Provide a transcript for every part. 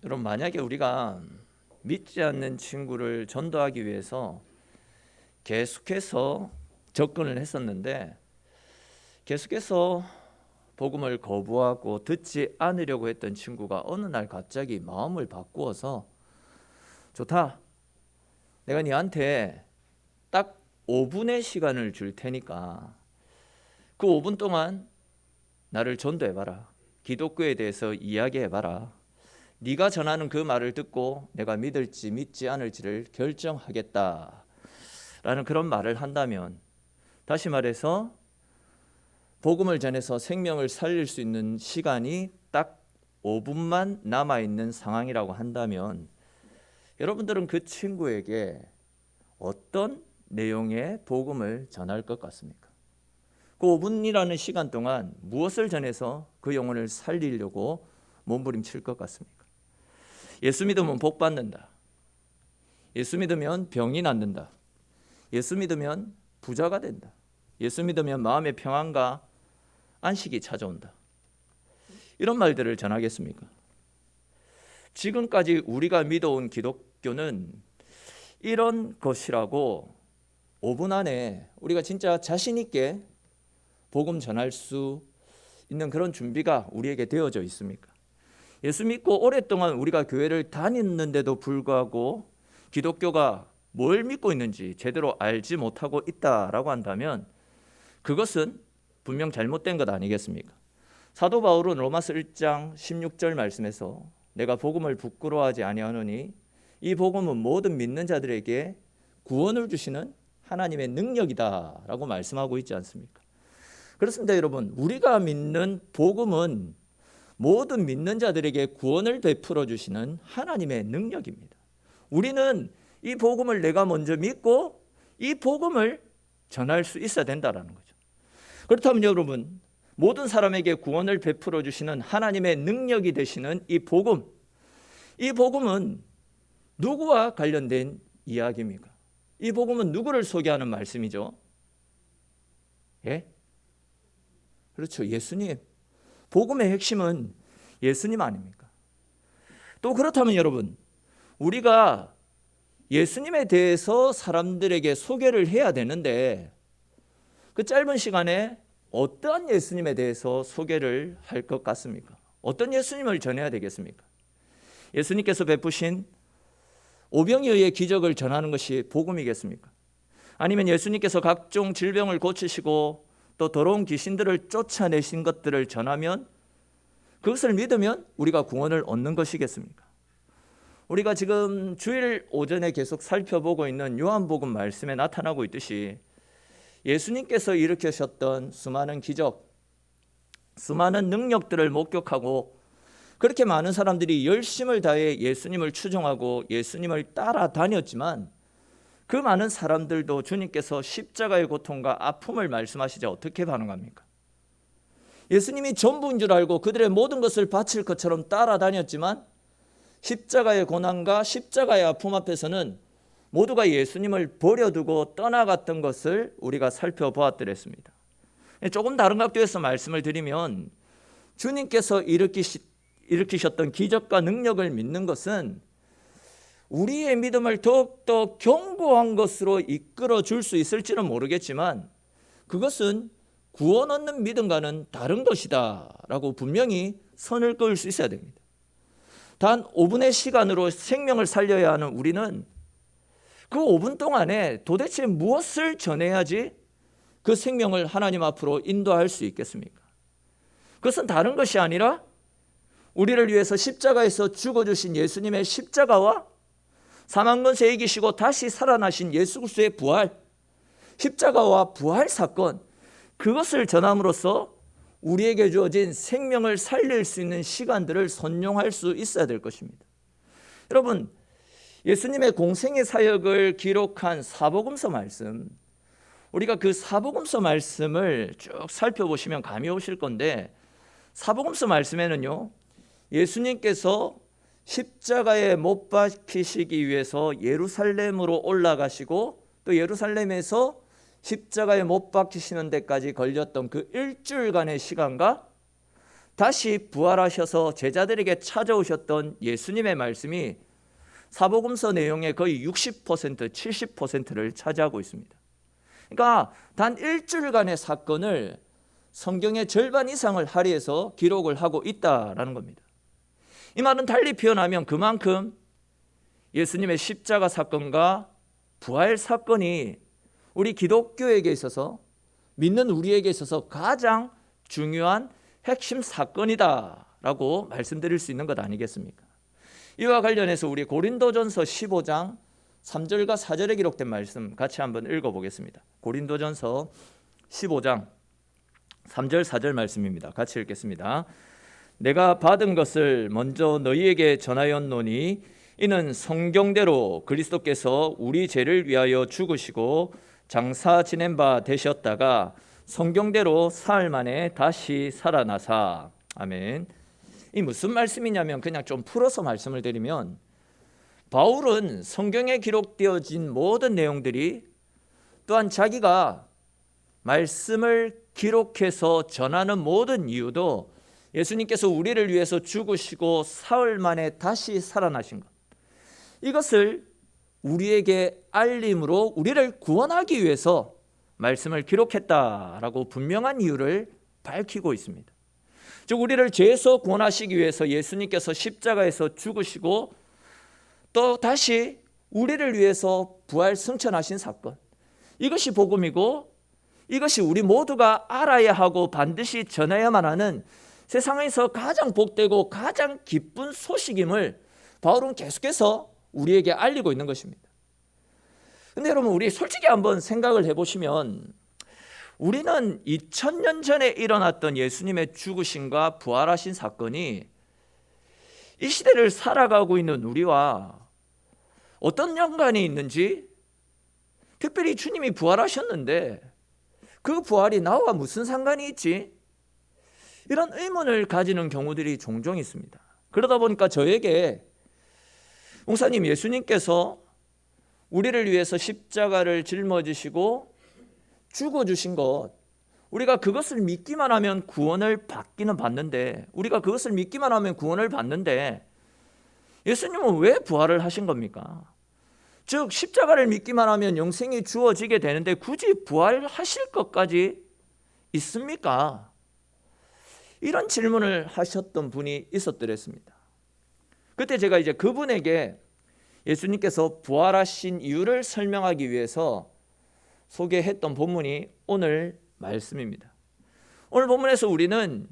여러분, 만약에 우리가 믿지 않는 친구를 전도하기 위해서 계속해서 접근을 했었는데 계속해서 복음을 거부하고 듣지 않으려고 했던 친구가 어느 날 갑자기 마음을 바꾸어서 좋다, 내가 네한테 딱 5분의 시간을 줄 테니까 그 5분 동안 나를 전도해봐라, 기독교에 대해서 이야기해봐라, 네가 전하는 그 말을 듣고 내가 믿을지 믿지 않을지를 결정하겠다 라는 그런 말을 한다면, 다시 말해서 복음을 전해서 생명을 살릴 수 있는 시간이 딱 5분만 남아있는 상황이라고 한다면 여러분들은 그 친구에게 어떤 내용의 복음을 전할 것 같습니까? 그 5분이라는 시간 동안 무엇을 전해서 그 영혼을 살리려고 몸부림칠 것 같습니까? 예수 믿으면 복 받는다, 예수 믿으면 병이 낫는다, 예수 믿으면 부자가 된다, 예수 믿으면 마음의 평안과 안식이 찾아온다, 이런 말들을 전하겠습니까? 지금까지 우리가 믿어온 기독교는 이런 것이라고 5분 안에 우리가 진짜 자신 있게 복음 전할 수 있는 그런 준비가 우리에게 되어져 있습니까? 예수 믿고 오랫동안 우리가 교회를 다녔는데도 불구하고 기독교가 뭘 믿고 있는지 제대로 알지 못하고 있다라고 한다면 그것은 분명 잘못된 것 아니겠습니까? 사도 바울은 로마서 1장 16절 말씀에서 내가 복음을 부끄러워하지 아니하노니 이 복음은 모든 믿는 자들에게 구원을 주시는 하나님의 능력이다 라고 말씀하고 있지 않습니까? 그렇습니다. 여러분, 우리가 믿는 복음은 모든 믿는 자들에게 구원을 베풀어 주시는 하나님의 능력입니다. 우리는 이 복음을 내가 먼저 믿고 이 복음을 전할 수 있어야 된다는 거죠. 그렇다면 여러분, 모든 사람에게 구원을 베풀어 주시는 하나님의 능력이 되시는 이 복음은 누구와 관련된 이야기입니까? 이 복음은 누구를 소개하는 말씀이죠? 예? 그렇죠, 예수님. 복음의 핵심은 예수님 아닙니까? 또 그렇다면 여러분, 우리가 예수님에 대해서 사람들에게 소개를 해야 되는데 그 짧은 시간에 어떠한 예수님에 대해서 소개를 할 것 같습니까? 어떤 예수님을 전해야 되겠습니까? 예수님께서 베푸신 오병이어의 기적을 전하는 것이 복음이겠습니까? 아니면 예수님께서 각종 질병을 고치시고 또 더러운 귀신들을 쫓아내신 것들을 전하면 그것을 믿으면 우리가 구원을 얻는 것이겠습니까? 우리가 지금 주일 오전에 계속 살펴보고 있는 요한복음 말씀에 나타나고 있듯이 예수님께서 일으키셨던 수많은 기적, 수많은 능력들을 목격하고 그렇게 많은 사람들이 열심을 다해 예수님을 추종하고 예수님을 따라다녔지만 그 많은 사람들도 주님께서 십자가의 고통과 아픔을 말씀하시자 어떻게 반응합니까? 예수님이 전부인 줄 알고 그들의 모든 것을 바칠 것처럼 따라다녔지만 십자가의 고난과 십자가의 아픔 앞에서는 모두가 예수님을 버려두고 떠나갔던 것을 우리가 살펴보았더랬습니다. 조금 다른 각도에서 말씀을 드리면 주님께서 일으키셨던 기적과 능력을 믿는 것은 우리의 믿음을 더욱더 견고한 것으로 이끌어 줄 수 있을지는 모르겠지만 그것은 구원 얻는 믿음과는 다른 것이다 라고 분명히 선을 그을 수 있어야 됩니다. 단 5분의 시간으로 생명을 살려야 하는 우리는 그 5분 동안에 도대체 무엇을 전해야지 그 생명을 하나님 앞으로 인도할 수 있겠습니까? 그것은 다른 것이 아니라 우리를 위해서 십자가에서 죽어주신 예수님의 십자가와 사망 권세 이기시고 다시 살아나신 예수 그리스도의 부활, 십자가와 부활 사건, 그것을 전함으로써 우리에게 주어진 생명을 살릴 수 있는 시간들을 선용할 수 있어야 될 것입니다. 여러분, 예수님의 공생의 사역을 기록한 사복음서 말씀, 우리가 그 사복음서 말씀을 쭉 살펴보시면 감이 오실 건데 사복음서 말씀에는요, 예수님께서 십자가에 못 박히시기 위해서 예루살렘으로 올라가시고 또 예루살렘에서 십자가에 못 박히시는 데까지 걸렸던 그 일주일간의 시간과 다시 부활하셔서 제자들에게 찾아오셨던 예수님의 말씀이 사복음서 내용의 거의 60%, 70%를 차지하고 있습니다. 그러니까 단 일주일간의 사건을 성경의 절반 이상을 할애해서 기록을 하고 있다라는 겁니다. 이 말은 달리 표현하면 그만큼 예수님의 십자가 사건과 부활 사건이 우리 기독교에게 있어서, 믿는 우리에게 있어서 가장 중요한 핵심 사건이다라고 말씀드릴 수 있는 것 아니겠습니까? 이와 관련해서 우리 고린도전서 15장 3절과 4절에 기록된 말씀 같이 한번 읽어보겠습니다. 고린도전서 15장 3절 4절 말씀입니다. 같이 읽겠습니다. 내가 받은 것을 먼저 너희에게 전하였노니 이는 성경대로 그리스도께서 우리 죄를 위하여 죽으시고 장사 지낸 바 되셨다가 성경대로 사흘 만에 다시 살아나사. 아멘. 이 무슨 말씀이냐면, 그냥 좀 풀어서 말씀을 드리면, 바울은 성경에 기록되어진 모든 내용들이, 또한 자기가 말씀을 기록해서 전하는 모든 이유도 예수님께서 우리를 위해서 죽으시고 사흘 만에 다시 살아나신 것, 이것을 우리에게 알림으로 우리를 구원하기 위해서 말씀을 기록했다라고 분명한 이유를 밝히고 있습니다. 즉, 우리를 죄에서 구원하시기 위해서 예수님께서 십자가에서 죽으시고 또 다시 우리를 위해서 부활 승천하신 사건, 이것이 복음이고, 이것이 우리 모두가 알아야 하고 반드시 전해야만 하는 세상에서 가장 복되고 가장 기쁜 소식임을 바울은 계속해서 우리에게 알리고 있는 것입니다. 근데 여러분, 우리 솔직히 한번 생각을 해보시면, 우리는 2000년 전에 일어났던 예수님의 죽으심과 부활하신 사건이 이 시대를 살아가고 있는 우리와 어떤 연관이 있는지, 특별히 주님이 부활하셨는데 그 부활이 나와 무슨 상관이 있지? 이런 의문을 가지는 경우들이 종종 있습니다. 그러다 보니까 저에게, 목사님, 예수님께서 우리를 위해서 십자가를 짊어지시고 죽어주신 것, 우리가 그것을 믿기만 하면 구원을 받기는 받는데, 우리가 그것을 믿기만 하면 구원을 받는데 예수님은 왜 부활을 하신 겁니까? 즉, 십자가를 믿기만 하면 영생이 주어지게 되는데 굳이 부활하실 것까지 있습니까? 이런 질문을 하셨던 분이 있었더랬습니다. 그때 제가 이제 그분에게 예수님께서 부활하신 이유를 설명하기 위해서 소개했던 본문이 오늘 말씀입니다. 오늘 본문에서 우리는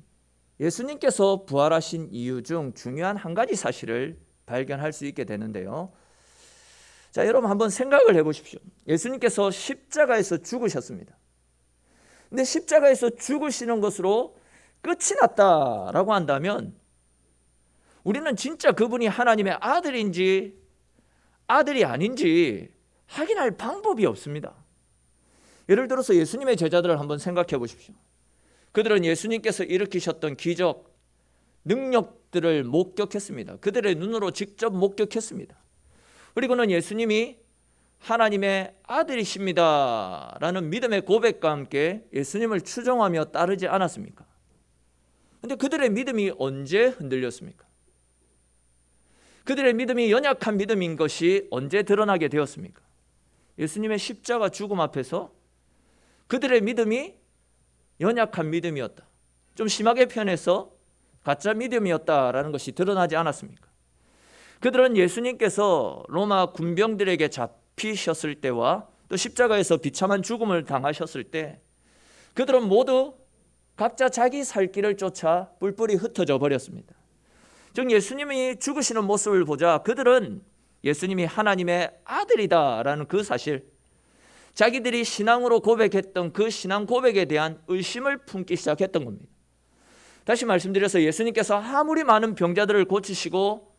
예수님께서 부활하신 이유 중 중요한 한 가지 사실을 발견할 수 있게 되는데요. 자, 여러분 한번 생각을 해보십시오. 예수님께서 십자가에서 죽으셨습니다. 근데 십자가에서 죽으시는 것으로 끝이 났다라고 한다면, 우리는 진짜 그분이 하나님의 아들인지 아들이 아닌지 확인할 방법이 없습니다. 예를 들어서 예수님의 제자들을 한번 생각해 보십시오. 그들은 예수님께서 일으키셨던 기적, 능력들을 목격했습니다. 그들의 눈으로 직접 목격했습니다. 그리고는 예수님이 하나님의 아들이십니다 라는 믿음의 고백과 함께 예수님을 추종하며 따르지 않았습니까? 그런데 그들의 믿음이 언제 흔들렸습니까? 그들의 믿음이 연약한 믿음인 것이 언제 드러나게 되었습니까? 예수님의 십자가 죽음 앞에서 그들의 믿음이 연약한 믿음이었다, 좀 심하게 표현해서 가짜 믿음이었다라는 것이 드러나지 않았습니까? 그들은 예수님께서 로마 군병들에게 잡히셨을 때와 또 십자가에서 비참한 죽음을 당하셨을 때, 그들은 모두 각자 자기 살 길을 쫓아 뿔뿔이 흩어져 버렸습니다. 즉, 예수님이 죽으시는 모습을 보자 그들은 예수님이 하나님의 아들이다라는 그 사실, 자기들이 신앙으로 고백했던 그 신앙 고백에 대한 의심을 품기 시작했던 겁니다. 다시 말씀드려서, 예수님께서 아무리 많은 병자들을 고치시고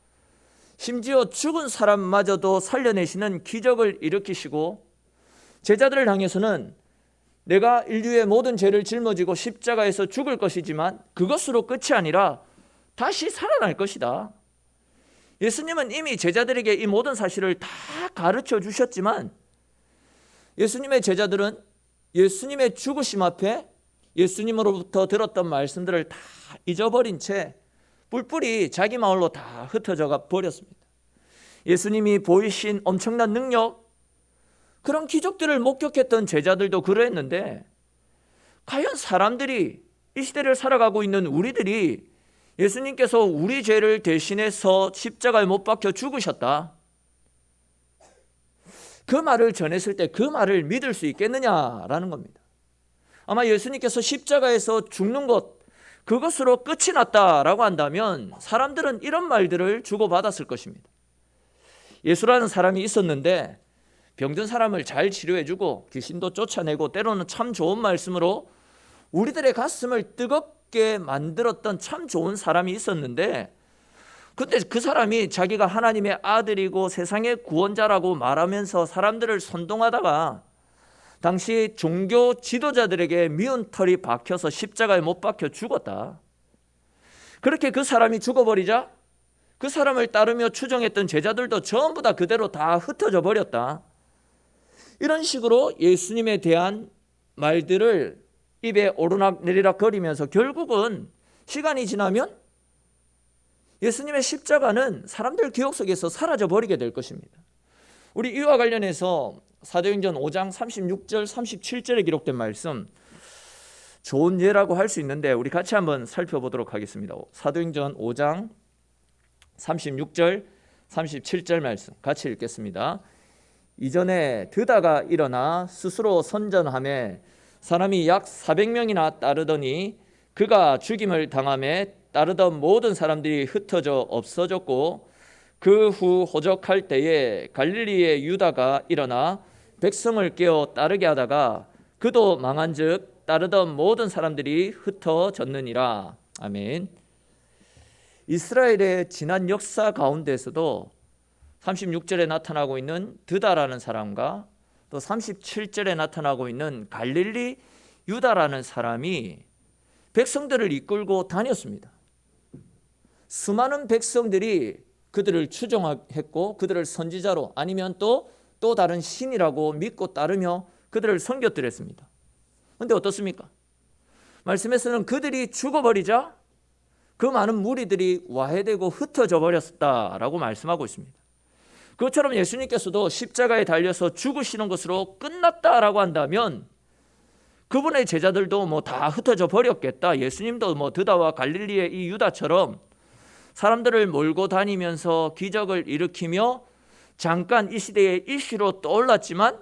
심지어 죽은 사람마저도 살려내시는 기적을 일으키시고, 제자들을 향해서는 내가 인류의 모든 죄를 짊어지고 십자가에서 죽을 것이지만 그것으로 끝이 아니라 다시 살아날 것이다. 예수님은 이미 제자들에게 이 모든 사실을 다 가르쳐 주셨지만, 예수님의 제자들은 예수님의 죽으심 앞에 예수님으로부터 들었던 말씀들을 다 잊어버린 채 뿔뿔이 자기 마을로 다 흩어져 버렸습니다. 예수님이 보이신 엄청난 능력, 그런 기적들을 목격했던 제자들도 그러했는데, 과연 사람들이, 이 시대를 살아가고 있는 우리들이 예수님께서 우리 죄를 대신해서 십자가에 못 박혀 죽으셨다, 그 말을 전했을 때 그 말을 믿을 수 있겠느냐라는 겁니다. 아마 예수님께서 십자가에서 죽는 것, 그것으로 끝이 났다라고 한다면 사람들은 이런 말들을 주고받았을 것입니다. 예수라는 사람이 있었는데 병든 사람을 잘 치료해주고 귀신도 쫓아내고 때로는 참 좋은 말씀으로 우리들의 가슴을 뜨겁게 만들었던 참 좋은 사람이 있었는데, 근데 그 사람이 자기가 하나님의 아들이고 세상의 구원자라고 말하면서 사람들을 선동하다가 당시 종교 지도자들에게 미운 털이 박혀서 십자가에 못 박혀 죽었다. 그렇게 그 사람이 죽어버리자 그 사람을 따르며 추종했던 제자들도 전부 다 그대로 다 흩어져 버렸다. 이런 식으로 예수님에 대한 말들을 입에 오르락 내리락 거리면서 결국은 시간이 지나면 예수님의 십자가는 사람들 기억 속에서 사라져 버리게 될 것입니다. 우리 이와 관련해서 사도행전 5장 36절 37절에 기록된 말씀, 좋은 예라고 할 수 있는데 우리 같이 한번 살펴보도록 하겠습니다. 사도행전 5장 36절 37절 말씀 같이 읽겠습니다. 이전에 드다가 일어나 스스로 선전하며 사람이 약 400명이나 따르더니 그가 죽임을 당하며 따르던 모든 사람들이 흩어져 없어졌고, 그 후 호적할 때에 갈릴리의 유다가 일어나 백성을 깨어 따르게 하다가 그도 망한즉 따르던 모든 사람들이 흩어졌느니라. 아멘. 이스라엘의 지난 역사 가운데서도 36절에 나타나고 있는 드다라는 사람과 또 37절에 나타나고 있는 갈릴리 유다라는 사람이 백성들을 이끌고 다녔습니다. 수많은 백성들이 그들을 추종했고 그들을 선지자로 아니면 또 다른 신이라고 믿고 따르며 그들을 섬겼더랬습니다. 그런데 어떻습니까? 말씀에서는 그들이 죽어버리자 그 많은 무리들이 와해되고 흩어져 버렸다라고 말씀하고 있습니다. 그것처럼 예수님께서도 십자가에 달려서 죽으시는 것으로 끝났다라고 한다면 그분의 제자들도 다 흩어져 버렸겠다. 예수님도 드다와 갈릴리의 이 유다처럼 사람들을 몰고 다니면서 기적을 일으키며 잠깐 이 시대의 이슈로 떠올랐지만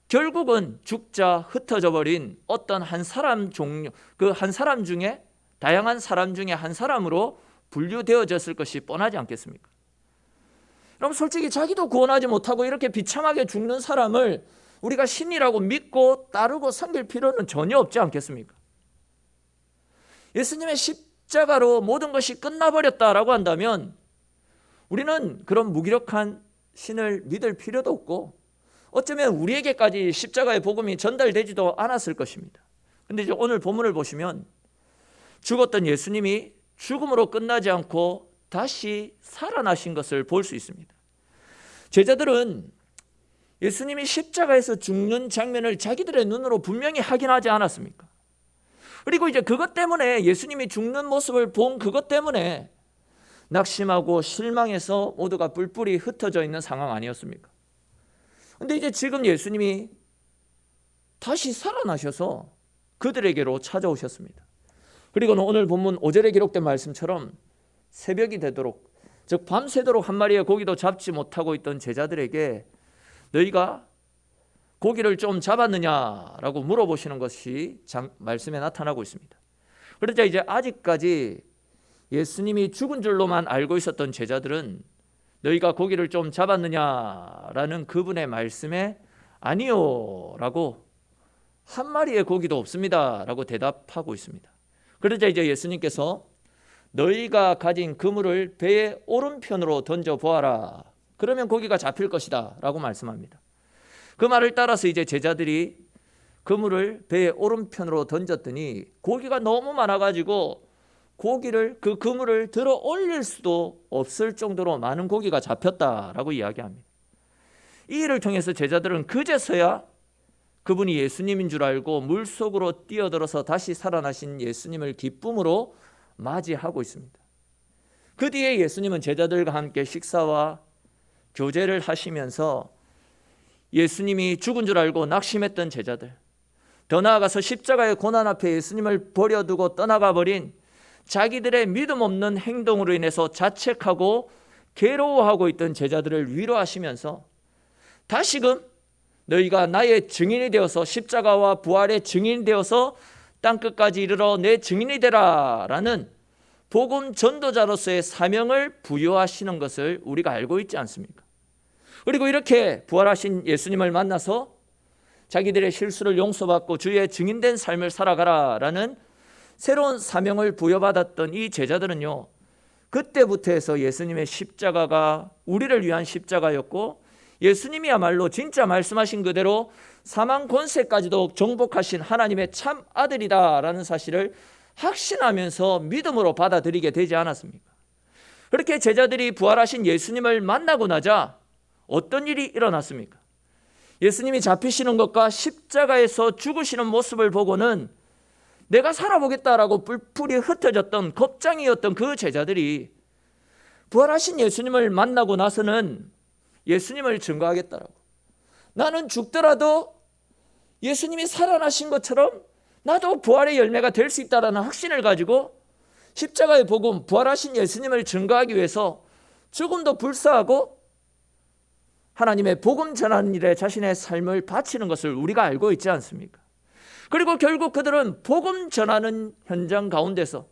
결국은 죽자 흩어져 버린 어떤 한 사람 종류, 그 한 사람 중에 다양한 사람 중에 한 사람으로 분류되어졌을 것이 뻔하지 않겠습니까? 그럼 솔직히 자기도 구원하지 못하고 이렇게 비참하게 죽는 사람을 우리가 신이라고 믿고 따르고 섬길 필요는 전혀 없지 않겠습니까? 예수님의 십자가로 모든 것이 끝나버렸다라고 한다면 우리는 그런 무기력한 신을 믿을 필요도 없고 어쩌면 우리에게까지 십자가의 복음이 전달되지도 않았을 것입니다. 그런데 이제 오늘 본문을 보시면 죽었던 예수님이 죽음으로 끝나지 않고 다시 살아나신 것을 볼 수 있습니다. 제자들은 예수님이 십자가에서 죽는 장면을 자기들의 눈으로 분명히 확인하지 않았습니까? 그리고 이제 그것 때문에 예수님이 죽는 모습을 본 그것 때문에 낙심하고 실망해서 모두가 뿔뿔이 흩어져 있는 상황 아니었습니까? 그런데 이제 지금 예수님이 다시 살아나셔서 그들에게로 찾아오셨습니다. 그리고는 오늘 본문 5절에 기록된 말씀처럼 새벽이 되도록, 즉 밤새도록 한 마리의 고기도 잡지 못하고 있던 제자들에게 너희가 고기를 좀 잡았느냐라고 물어보시는 것이 말씀에 나타나고 있습니다. 그러자 이제 아직까지 예수님이 죽은 줄로만 알고 있었던 제자들은 너희가 고기를 좀 잡았느냐라는 그분의 말씀에 아니요 라고 한 마리의 고기도 없습니다 라고 대답하고 있습니다. 그러자 이제 예수님께서 너희가 가진 그물을 배의 오른편으로 던져보아라. 그러면 고기가 잡힐 것이다 라고 말씀합니다. 그 말을 따라서 이제 제자들이 그물을 배의 오른편으로 던졌더니 고기가 너무 많아가지고 그 그물을 들어 올릴 수도 없을 정도로 많은 고기가 잡혔다라고 이야기합니다. 이 일을 통해서 제자들은 그제서야 그분이 예수님인 줄 알고 물속으로 뛰어들어서 다시 살아나신 예수님을 기쁨으로 맞이하고 있습니다. 그 뒤에 예수님은 제자들과 함께 식사와 교제를 하시면서 예수님이 죽은 줄 알고 낙심했던 제자들, 더 나아가서 십자가의 고난 앞에 예수님을 버려두고 떠나가 버린 자기들의 믿음 없는 행동으로 인해서 자책하고 괴로워하고 있던 제자들을 위로하시면서 다시금 너희가 나의 증인이 되어서 십자가와 부활의 증인이 되어서 땅끝까지 이르러 내 증인이 되라 라는 복음 전도자로서의 사명을 부여하시는 것을 우리가 알고 있지 않습니까? 그리고 이렇게 부활하신 예수님을 만나서 자기들의 실수를 용서받고 주의 증인된 삶을 살아가라 라는 새로운 사명을 부여받았던 이 제자들은요, 그때부터 해서 예수님의 십자가가 우리를 위한 십자가였고 예수님이야말로 진짜 말씀하신 그대로 사망 권세까지도 정복하신 하나님의 참 아들이다 라는 사실을 확신하면서 믿음으로 받아들이게 되지 않았습니까? 그렇게 제자들이 부활하신 예수님을 만나고 나자 어떤 일이 일어났습니까? 예수님이 잡히시는 것과 십자가에서 죽으시는 모습을 보고는 내가 살아보겠다라고 뿔뿔이 흩어졌던 겁장이었던 그 제자들이 부활하신 예수님을 만나고 나서는 예수님을 증거하겠다라고, 나는 죽더라도 예수님이 살아나신 것처럼 나도 부활의 열매가 될 수 있다라는 확신을 가지고 십자가의 복음, 부활하신 예수님을 증거하기 위해서 죽음도 불사하고 하나님의 복음 전하는 일에 자신의 삶을 바치는 것을 우리가 알고 있지 않습니까? 그리고 결국 그들은 복음 전하는 현장 가운데서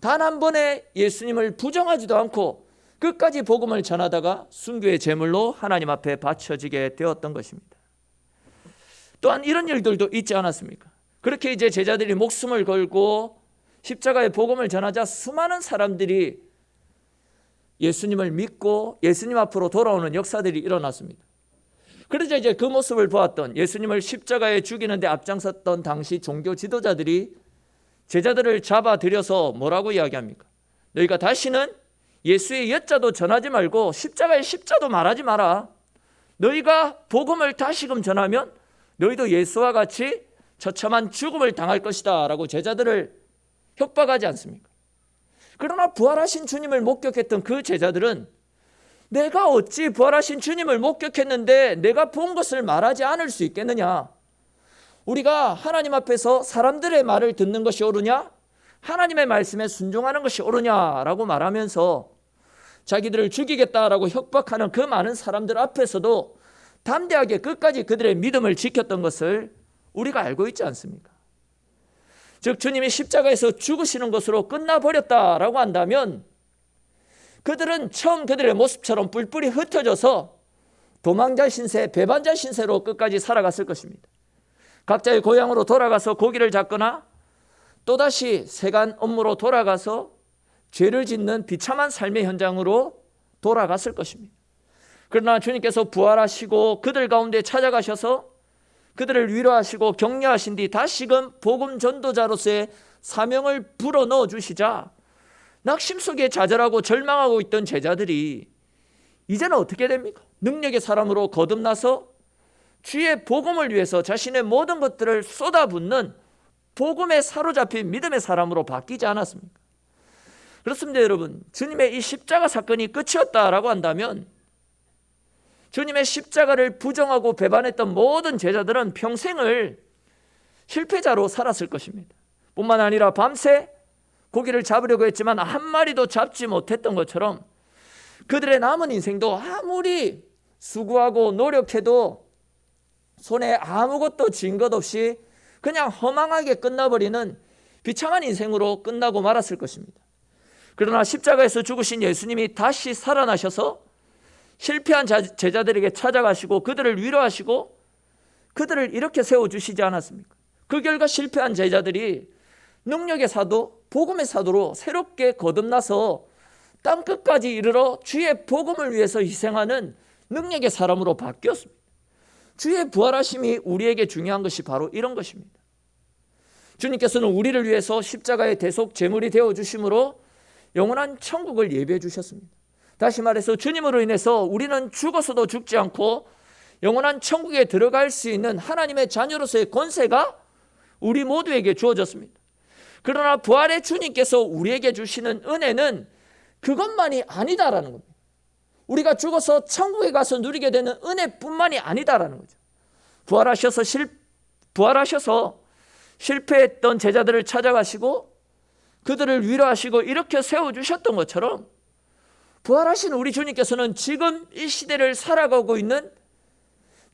단 한 번에 예수님을 부정하지도 않고 끝까지 복음을 전하다가 순교의 제물로 하나님 앞에 바쳐지게 되었던 것입니다. 또한 이런 일들도 있지 않았습니까? 그렇게 이제 제자들이 목숨을 걸고 십자가의 복음을 전하자 수많은 사람들이 예수님을 믿고 예수님 앞으로 돌아오는 역사들이 일어났습니다. 그러자 이제 그 모습을 보았던, 예수님을 십자가에 죽이는데 앞장섰던 당시 종교 지도자들이 제자들을 잡아들여서 뭐라고 이야기합니까? 너희가 다시는 예수의 여자도 전하지 말고 십자가의 십자도 말하지 마라. 너희가 복음을 다시금 전하면 너희도 예수와 같이 처참한 죽음을 당할 것이다 라고 제자들을 협박하지 않습니까? 그러나 부활하신 주님을 목격했던 그 제자들은 내가 어찌 부활하신 주님을 목격했는데 내가 본 것을 말하지 않을 수 있겠느냐? 우리가 하나님 앞에서 사람들의 말을 듣는 것이 옳으냐? 하나님의 말씀에 순종하는 것이 옳으냐라고 말하면서 자기들을 죽이겠다라고 협박하는 그 많은 사람들 앞에서도 담대하게 끝까지 그들의 믿음을 지켰던 것을 우리가 알고 있지 않습니까? 즉 주님이 십자가에서 죽으시는 것으로 끝나버렸다라고 한다면 그들은 처음 그들의 모습처럼 뿔뿔이 흩어져서 도망자 신세, 배반자 신세로 끝까지 살아갔을 것입니다. 각자의 고향으로 돌아가서 고기를 잡거나 또다시 세간 업무로 돌아가서 죄를 짓는 비참한 삶의 현장으로 돌아갔을 것입니다. 그러나 주님께서 부활하시고 그들 가운데 찾아가셔서 그들을 위로하시고 격려하신 뒤 다시금 복음 전도자로서의 사명을 불어넣어 주시자 낙심 속에 좌절하고 절망하고 있던 제자들이 이제는 어떻게 됩니까? 능력의 사람으로 거듭나서 주의 복음을 위해서 자신의 모든 것들을 쏟아붓는 복음에 사로잡힌 믿음의 사람으로 바뀌지 않았습니까? 그렇습니다, 여러분. 주님의 이 십자가 사건이 끝이었다라고 한다면 주님의 십자가를 부정하고 배반했던 모든 제자들은 평생을 실패자로 살았을 것입니다. 뿐만 아니라 밤새 고기를 잡으려고 했지만 한 마리도 잡지 못했던 것처럼 그들의 남은 인생도 아무리 수고하고 노력해도 손에 아무것도 쥔 것 없이 그냥 허망하게 끝나버리는 비참한 인생으로 끝나고 말았을 것입니다. 그러나 십자가에서 죽으신 예수님이 다시 살아나셔서 실패한 제자들에게 찾아가시고 그들을 위로하시고 그들을 이렇게 세워주시지 않았습니까? 그 결과 실패한 제자들이 능력의 사도, 복음의 사도로 새롭게 거듭나서 땅끝까지 이르러 주의 복음을 위해서 희생하는 능력의 사람으로 바뀌었습니다. 주의 부활하심이 우리에게 중요한 것이 바로 이런 것입니다. 주님께서는 우리를 위해서 십자가의 대속 제물이 되어주심으로 영원한 천국을 예비해 주셨습니다. 다시 말해서 주님으로 인해서 우리는 죽어서도 죽지 않고 영원한 천국에 들어갈 수 있는 하나님의 자녀로서의 권세가 우리 모두에게 주어졌습니다. 그러나 부활의 주님께서 우리에게 주시는 은혜는 그것만이 아니다라는 겁니다. 우리가 죽어서 천국에 가서 누리게 되는 은혜뿐만이 아니다라는 거죠. 부활하셔서 실패했던 제자들을 찾아가시고 그들을 위로하시고 이렇게 세워주셨던 것처럼 부활하신 우리 주님께서는 지금 이 시대를 살아가고 있는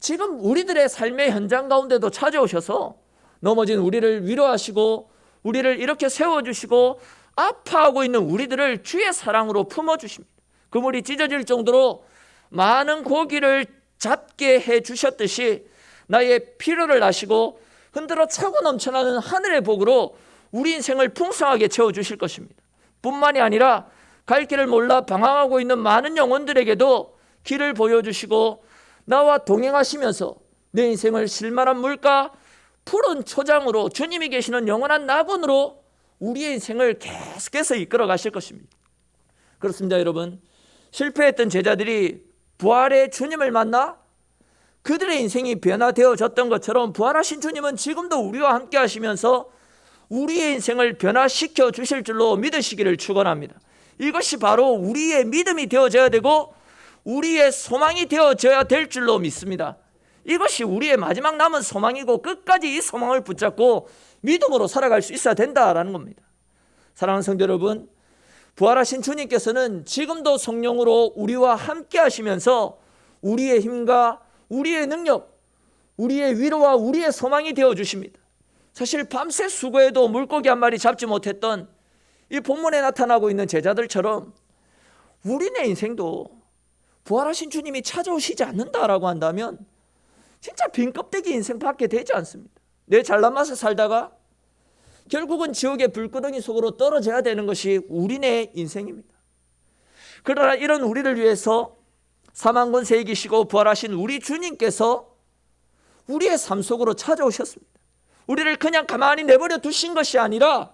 지금 우리들의 삶의 현장 가운데도 찾아오셔서 넘어진 우리를 위로하시고 우리를 이렇게 세워주시고 아파하고 있는 우리들을 주의 사랑으로 품어주십니다. 그물이 찢어질 정도로 많은 고기를 잡게 해주셨듯이 나의 필요를 아시고 흔들어 차고 넘쳐나는 하늘의 복으로 우리 인생을 풍성하게 채워주실 것입니다. 뿐만이 아니라 갈 길을 몰라 방황하고 있는 많은 영혼들에게도 길을 보여주시고 나와 동행하시면서 내 인생을 실만한 물가 푸른 초장으로 주님이 계시는 영원한 낙원으로 우리의 인생을 계속해서 이끌어 가실 것입니다. 그렇습니다, 여러분. 실패했던 제자들이 부활의 주님을 만나 그들의 인생이 변화되어졌던 것처럼 부활하신 주님은 지금도 우리와 함께 하시면서 우리의 인생을 변화시켜 주실 줄로 믿으시기를 축원합니다. 이것이 바로 우리의 믿음이 되어져야 되고 우리의 소망이 되어져야 될 줄로 믿습니다. 이것이 우리의 마지막 남은 소망이고 끝까지 이 소망을 붙잡고 믿음으로 살아갈 수 있어야 된다라는 겁니다. 사랑하는 성도 여러분, 부활하신 주님께서는 지금도 성령으로 우리와 함께 하시면서 우리의 힘과 우리의 능력, 우리의 위로와 우리의 소망이 되어주십니다. 사실 밤새 수고해도 물고기 한 마리 잡지 못했던 이 본문에 나타나고 있는 제자들처럼 우리네 인생도 부활하신 주님이 찾아오시지 않는다라고 한다면 진짜 빈 껍데기 인생밖에 되지 않습니다. 내 잘난 맛에 살다가 결국은 지옥의 불구덩이 속으로 떨어져야 되는 것이 우리네 인생입니다. 그러나 이런 우리를 위해서 사망 권세 이기시고 부활하신 우리 주님께서 우리의 삶 속으로 찾아오셨습니다. 우리를 그냥 가만히 내버려 두신 것이 아니라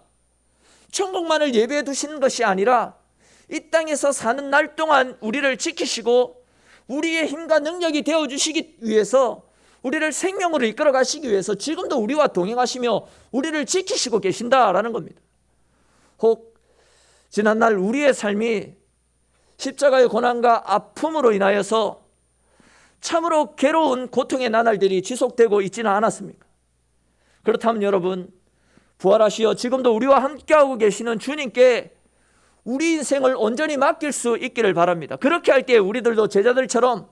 천국만을 예비해 두시는 것이 아니라 이 땅에서 사는 날 동안 우리를 지키시고 우리의 힘과 능력이 되어주시기 위해서 우리를 생명으로 이끌어 가시기 위해서 지금도 우리와 동행하시며 우리를 지키시고 계신다라는 겁니다. 혹 지난날 우리의 삶이 십자가의 고난과 아픔으로 인하여서 참으로 괴로운 고통의 나날들이 지속되고 있지는 않았습니까? 그렇다면 여러분, 부활하시어 지금도 우리와 함께하고 계시는 주님께 우리 인생을 온전히 맡길 수 있기를 바랍니다. 그렇게 할 때 우리들도 제자들처럼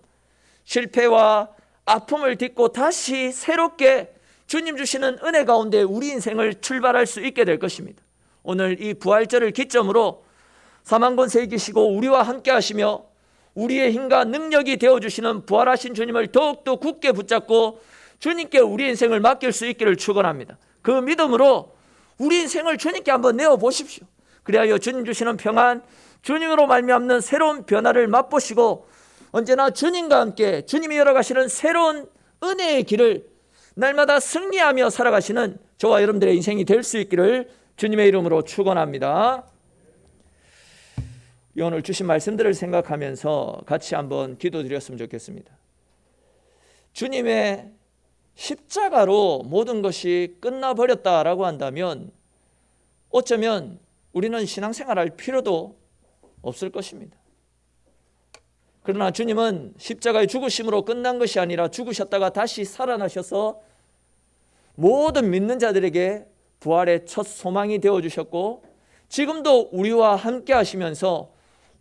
실패와 아픔을 딛고 다시 새롭게 주님 주시는 은혜 가운데 우리 인생을 출발할 수 있게 될 것입니다. 오늘 이 부활절을 기점으로 사망 권세 이기시고 우리와 함께 하시며 우리의 힘과 능력이 되어주시는 부활하신 주님을 더욱더 굳게 붙잡고 주님께 우리 인생을 맡길 수 있기를 축원합니다. 그 믿음으로 우리 인생을 주님께 한번 내어보십시오. 그리하여 주님 주시는 평안, 주님으로 말미암는 새로운 변화를 맛보시고 언제나 주님과 함께 주님이 열어가시는 새로운 은혜의 길을 날마다 승리하며 살아가시는 저와 여러분들의 인생이 될 수 있기를 주님의 이름으로 축원합니다. 오늘 주신 말씀들을 생각하면서 같이 한번 기도드렸으면 좋겠습니다. 주님의 십자가로 모든 것이 끝나버렸다라고 한다면 어쩌면 우리는 신앙생활할 필요도 없을 것입니다. 그러나 주님은 십자가의 죽으심으로 끝난 것이 아니라 죽으셨다가 다시 살아나셔서 모든 믿는 자들에게 부활의 첫 소망이 되어주셨고 지금도 우리와 함께 하시면서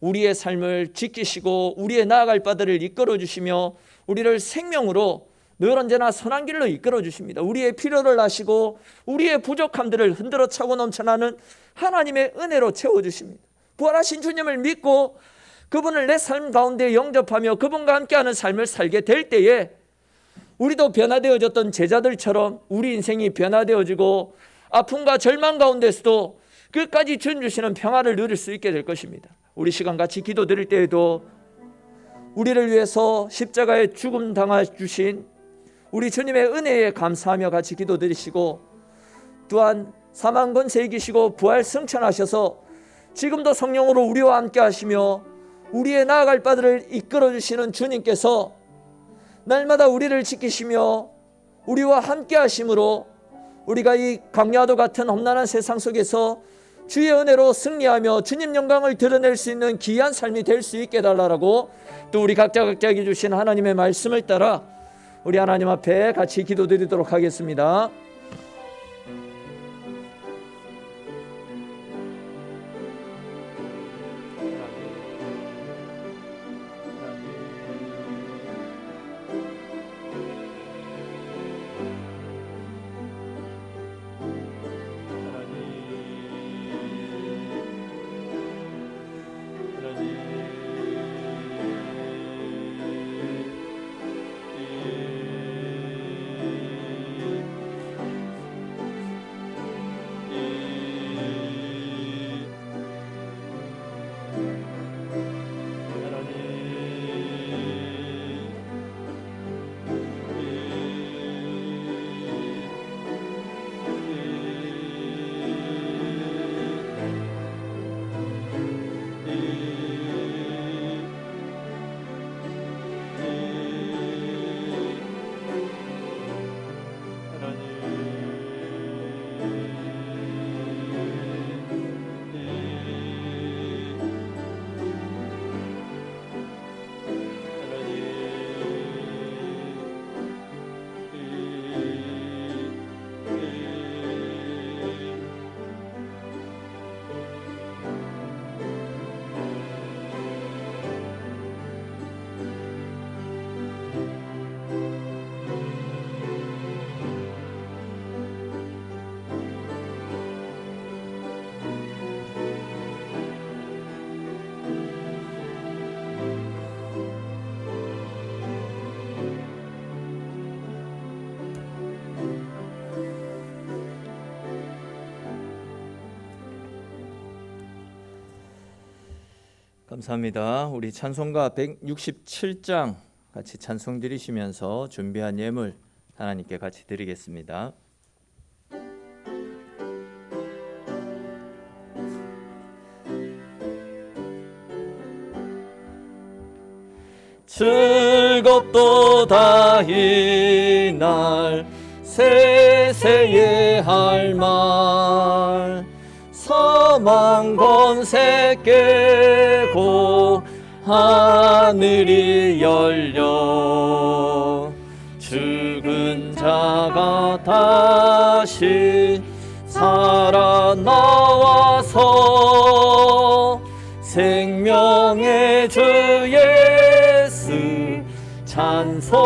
우리의 삶을 지키시고 우리의 나아갈 바들을 이끌어 주시며 우리를 생명으로 늘 언제나 선한 길로 이끌어 주십니다. 우리의 필요를 아시고 우리의 부족함들을 흔들어 차고 넘쳐나는 하나님의 은혜로 채워주십니다. 부활하신 주님을 믿고 그분을 내 삶 가운데 영접하며 그분과 함께하는 삶을 살게 될 때에 우리도 변화되어졌던 제자들처럼 우리 인생이 변화되어지고 아픔과 절망 가운데서도 끝까지 주님 주시는 평화를 누릴 수 있게 될 것입니다. 우리 시간 같이 기도 드릴 때에도 우리를 위해서 십자가에 죽음 당하 주신 우리 주님의 은혜에 감사하며 같이 기도 드리시고 또한 사망 권세 이기시고 부활 승천하셔서 지금도 성령으로 우리와 함께 하시며 우리의 나아갈 바들을 이끌어 주시는 주님께서 날마다 우리를 지키시며 우리와 함께 하심으로 우리가 이 광야도 같은 험난한 세상 속에서 주의 은혜로 승리하며 주님 영광을 드러낼 수 있는 귀한 삶이 될 수 있게 해달라고, 또 우리 각자에게 주신 하나님의 말씀을 따라 우리 하나님 앞에 같이 기도드리도록 하겠습니다. 감사합니다. 우리 찬송가 167장 같이 찬송 드리시면서 준비한 예물 하나님께 같이 드리겠습니다. 즐겁도다 이날 세세의 할 말, 사망 권세 깨고 하늘이 열려 죽은 자가 다시 살아나와서 생명의 주 예수 찬송하도다.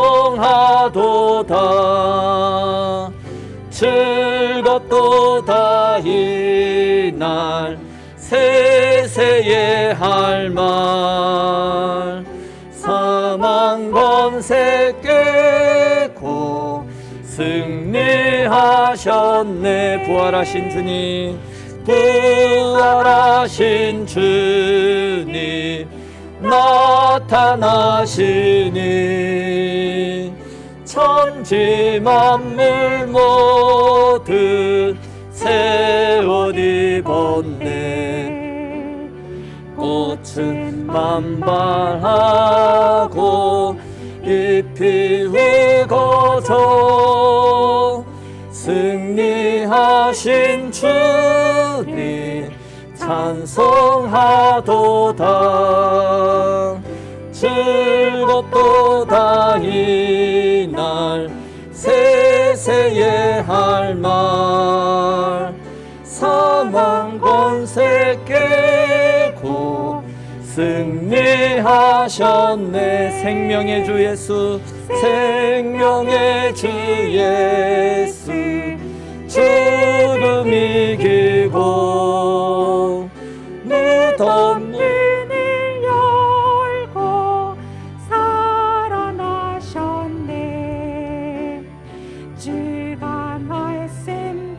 즐겁도다 이날 세세의 할 말, 사망 권세 깨고 승리하셨네. 부활하신 주님, 부활하신 주님 나타나시니 천지 만물 모두 새 옷 입었네. 꽃은 만발하고 잎이 우거져 승리하신 주님 찬송하도다. 즐겁도다 이날 세세의 할 말, 사망 권세 깨고 승리하셨네. 생명의 주 예수, 생명의 주 예수 죽음 이기고 무덤 문을 열고 살아나셨네. 주가 말씀대로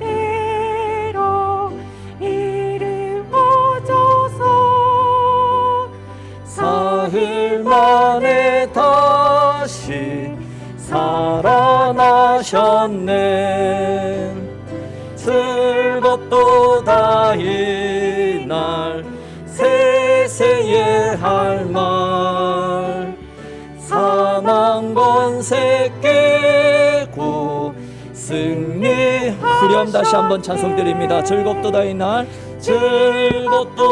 이루어져서 사흘 만에 다시 살아나셨네. 즐겁도다 이날 세세의 할 말, 사망 권세 권세 깨고 승리. 후렴 다시 한번 찬송 드립니다. 즐겁도다 이날 즐겁도다